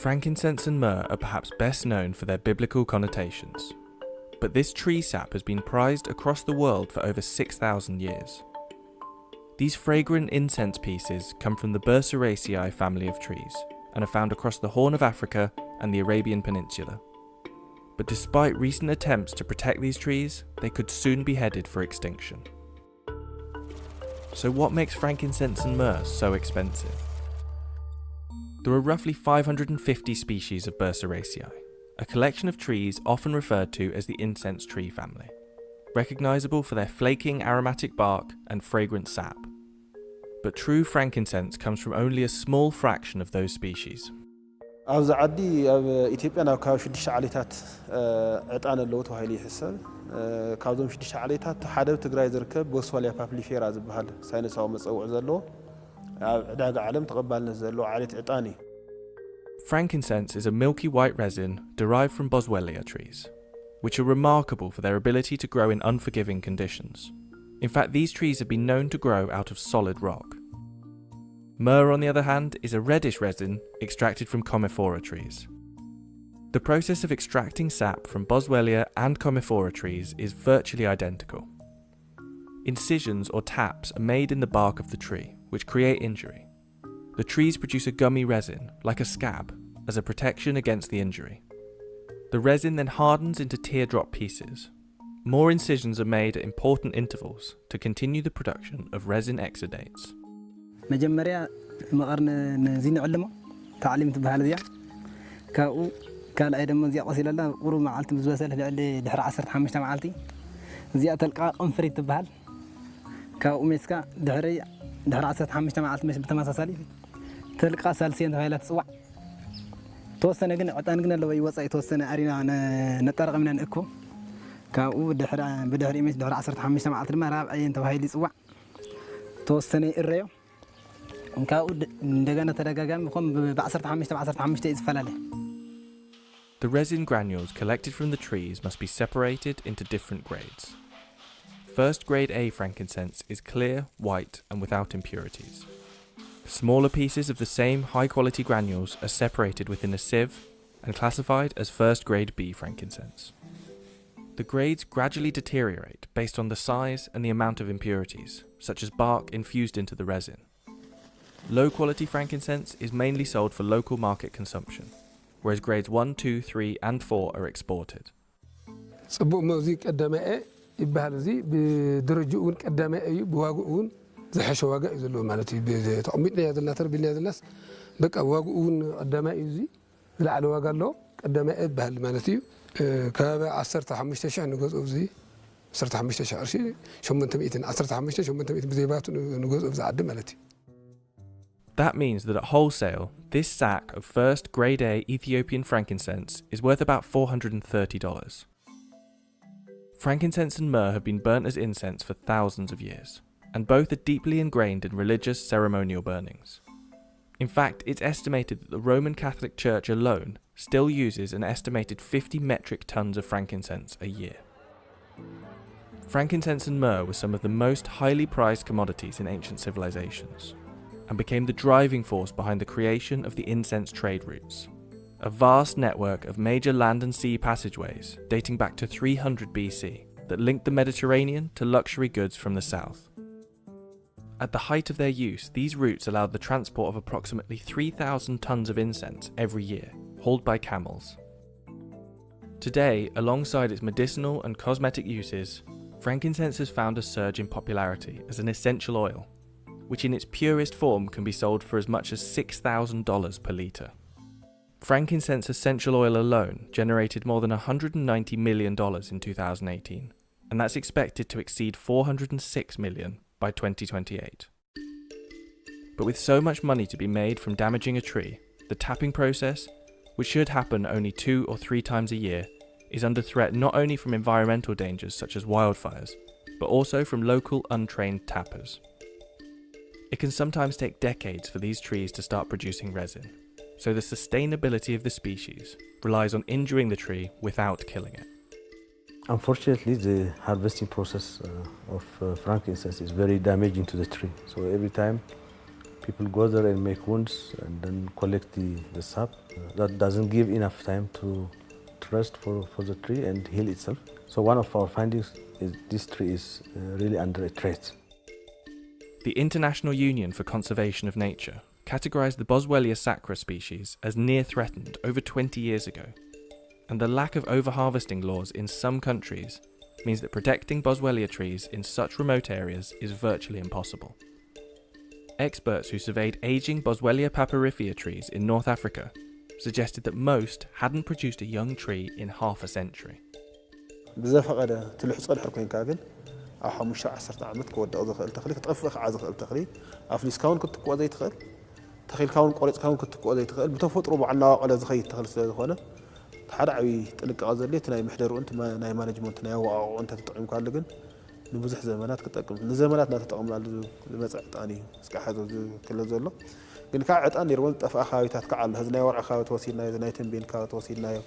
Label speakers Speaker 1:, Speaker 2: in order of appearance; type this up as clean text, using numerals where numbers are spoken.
Speaker 1: Frankincense and myrrh are perhaps best known for their biblical connotations, but this tree sap has been prized across the world for over 6,000 years. These fragrant incense pieces come from the Burseraceae family of trees and are found across the Horn of Africa and the Arabian Peninsula. But despite recent attempts to protect these trees, they could soon be headed for extinction. So what makes frankincense and myrrh so expensive? There are roughly 550 species of Burseraceae, a collection of trees often referred to as the incense tree family, recognisable for their flaking aromatic bark and fragrant sap. But true frankincense comes from only a small fraction of those species.
Speaker 2: ኣብዚ ዓዲ ኣብ ኢትዮጵያ ናብ ካብ 6 ዓሌታት ዕጣን ኣለዎ ተባሂሉ ይሕሰብ ካብዞም 6 ዓሌታት ሓደ ትግራይ ዝርከብ ቦስዋልያ ፓፕሊፌራ ዝበሃል ሳይንሳዊ መፀውዒ ዘለዎ ኣብ ዕዳጋ ዓለም ተቐባልነት ዘለዎ ዓሌት ዕጣን እዩ።
Speaker 1: Frankincense is a milky white resin derived from boswellia trees, which are remarkable for their ability to grow in unforgiving conditions. In fact, these trees have been known to grow out of solid rock. Myrrh, on the other hand, is a reddish resin extracted from commiphora trees. The process of extracting sap from boswellia and commiphora trees is virtually identical. Incisions or taps are made in the bark of the tree, which create injury. The trees produce a gummy resin, like a scab, as a protection against the injury. The resin then hardens into teardrop pieces. More incisions are made at important intervals to continue the production of resin exudates.
Speaker 3: መጀመሪያ መቐርን ነዚ ንዕልሞ ተዓሊም ትበሃል እዚኣ ካብኡ ካልኣይ ደሞ እዚኣ ቆሲለላ ቁሩብ መዓልቲ ምስ በሰለ ልዕሊ ድሕሪ 15 መዓልቲ እዚኣ ተልቃ ቅንፍሪት ትበሃል ካብኡ ሜስካ ድሕሪ 15 መዓልቲ ምስ ብተመሳሳሊ ተልቃ ሳልስየን ተባሂላ ትፅዋዕ ተወሰነ ግን ዕጣን ግን ኣለዎ ይወፃ የተወሰነ ኣሪና ነጠረቐምና ንእኮ ካብኡ ብድሕሪ ሜስ ድሕሪ 15 መዓልቲ ድማ ራብዓየን ተባሂሉ ይፅዋዕ ተወሰነ ይእረዮ ካብኡ እንደገና ተደጋጋሚ ከም ብ15 ይዝፈላለ
Speaker 1: The resin granules collected from the trees must be separated into different grades. First grade A frankincense is clear, white and without impurities. Smaller pieces of the same high quality granules are separated within a sieve and classified as first grade B frankincense. The grades gradually deteriorate based on the size and the amount of impurities, such as bark infused into the resin. Low quality frankincense is mainly sold for local market consumption, whereas grades 1, 2, 3 and 4 are exported.
Speaker 4: صبوق موزيك قدامه يبهل زي بدرجون قدامه أيو بواقعون زي حشو واقع يزلوا مالتي بتقميتنا يا ذلنا تربينا يا ذلنا بقى واقعون قدامه يزي العلو واقع له قدامه يبهل مالتي كابا 15 نجوز أوزي 15 شيء شو من تميتين 15 شو من تميتين بزيبات نجوز أوزي عد مالتي.
Speaker 1: That means that at wholesale, this sack of first grade A Ethiopian frankincense is worth about $430. Frankincense and myrrh have been burnt as incense for thousands of years, and both are deeply ingrained in religious ceremonial burnings. In fact, it's estimated that the Roman Catholic Church alone still uses an estimated 50 metric tons of frankincense a year. Frankincense and myrrh were some of the most highly prized commodities in ancient civilizations, and became the driving force behind the creation of the incense trade routes, a vast network of major land and sea passageways dating back to 300 BC that linked the Mediterranean to luxury goods from the south. At the height of their use, these routes allowed the transport of approximately 3,000 tons of incense every year, hauled by camels. Today, alongside its medicinal and cosmetic uses, frankincense has found a surge in popularity as an essential oil, which in its purest form can be sold for as much as $6,000 per litre. Frankincense essential oil alone generated more than $190 million in 2018, and that's expected to exceed $406 million by 2028. But with so much money to be made from damaging a tree, the tapping process, which should happen only 2 or 3 times a year, is under threat not only from environmental dangers such as wildfires, but also from local untrained tappers. It can sometimes take decades for these trees to start producing resin, so the sustainability of the species relies on injuring the tree without killing it.
Speaker 5: Unfortunately, the harvesting process of frankincense is very damaging to the tree. So every time people go there and make wounds and then collect the sap. That doesn't give enough time to rest for the tree and heal itself. So one of our findings is this tree is really under a threat.
Speaker 1: The International Union for Conservation of Nature categorised the Boswellia sacra species as near threatened over 20 years ago, and the lack of over-harvesting laws in some countries means that protecting Boswellia trees in such remote areas is virtually impossible. Experts who surveyed ageing Boswellia papyrifera trees in North Africa suggested that most hadn't produced a young tree in half a century.
Speaker 2: بزفقده تلح صلح كوينكا ግን ኣብ 15 ዓመት ክወድቕ ዝኽእል ተኽሊ ክትጠፍእ ከዓ ዝኽእል ተኽሊ ኣፍሊስካውን ክትቆወ ዘይትኽእል ተኺልካውን ቆሪፅካውን ክትቆወ ዘይትኽእል ብተፈጥሮ ባዕናዋቕለ ዝኸይድ ተኽሊ ስለ ዝኾነ ሓደ ዓብዪ ጥንቃቐ ዘድልዮ እቲ ናይ ምሕደርኡ ናይ ማኔጅመንት ናይ ኣወቃቅዑ እንተተጠቒምካሉ ግን ንብዙሕ ዘመናት ክጠቅም ንዘመናት እናተጠቐምናሉ ዝመፅእ ዕጣን እዩ እስካብ ሕዚ ዝክለል ዘሎ ግን ካብ ዕጣን ነይርዎን ዝጠፍኣ ከባቢታት ከዓ ኣሎ ሕዚ ናይ ወርዒ ከባቢ ተወሲድናዮ ናይ ተንቤን ከባቢ ተወሲድናዮ